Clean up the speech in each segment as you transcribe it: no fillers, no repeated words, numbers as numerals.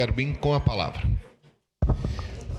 Garbim, com a palavra.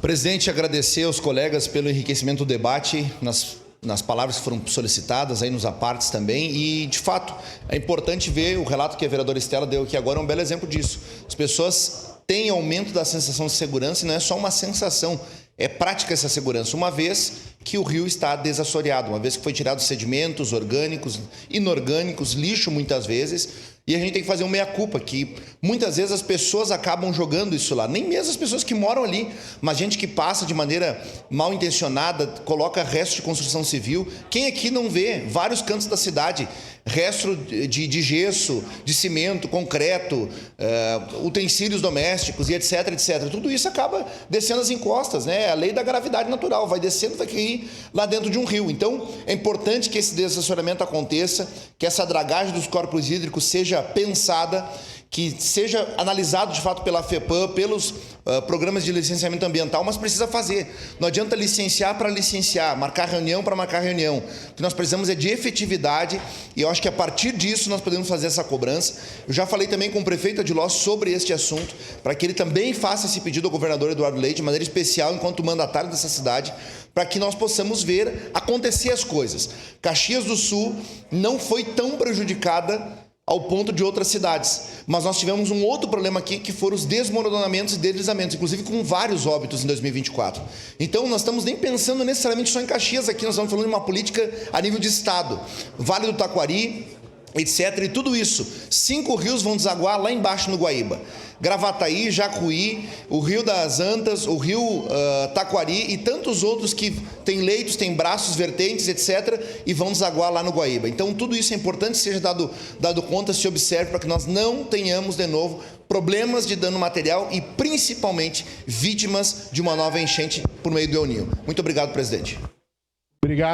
Presidente, agradecer aos colegas pelo enriquecimento do debate, nas palavras que foram solicitadas, aí nos apartes também, e de fato é importante ver o relato que a vereadora Estela deu aqui agora, é um belo exemplo disso. As pessoas têm aumento da sensação de segurança e não é só uma sensação, é prática essa segurança, uma vez que o rio está desassoreado, uma vez que foi tirado sedimentos orgânicos, inorgânicos, lixo muitas vezes, e a gente tem que fazer um meia-culpa, que muitas vezes as pessoas acabam jogando isso lá, nem mesmo as pessoas que moram ali, mas gente que passa de maneira mal intencionada, coloca restos de construção civil. Quem aqui não vê vários cantos da cidade, resto de gesso, de cimento, concreto, utensílios domésticos e etc, etc. Tudo isso acaba descendo as encostas, né? É a lei da gravidade natural, vai descendo, vai cair lá dentro de um rio. Então, é importante que esse desassodramento aconteça, que essa dragagem dos corpos hídricos seja pensada, que seja analisado de fato pela FEPAM, pelos programas de licenciamento ambiental, mas precisa fazer. Não adianta licenciar para licenciar, marcar reunião para marcar reunião. O que nós precisamos é de efetividade e eu acho que a partir disso nós podemos fazer essa cobrança. Eu já falei também com o prefeito Adiló sobre este assunto, para que ele também faça esse pedido ao governador Eduardo Leite, de maneira especial, enquanto mandatário dessa cidade, para que nós possamos ver acontecer as coisas. Caxias do Sul não foi tão prejudicada ao ponto de outras cidades. Mas nós tivemos um outro problema aqui, que foram os desmoronamentos e deslizamentos, inclusive com vários óbitos em 2024. Então, nós estamos nem pensando necessariamente só em Caxias aqui, nós estamos falando de uma política a nível de estado. Vale do Taquari, etc. E tudo isso, 5 rios vão desaguar lá embaixo no Guaíba. Gravataí, Jacuí, o Rio das Antas, o Rio Taquari e tantos outros que têm leitos, têm braços, vertentes, etc. e vão desaguar lá no Guaíba. Então, tudo isso é importante que seja dado conta, se observe, para que nós não tenhamos, de novo, problemas de dano material e, principalmente, vítimas de uma nova enchente por meio do El Niño. Muito obrigado, presidente. Obrigado.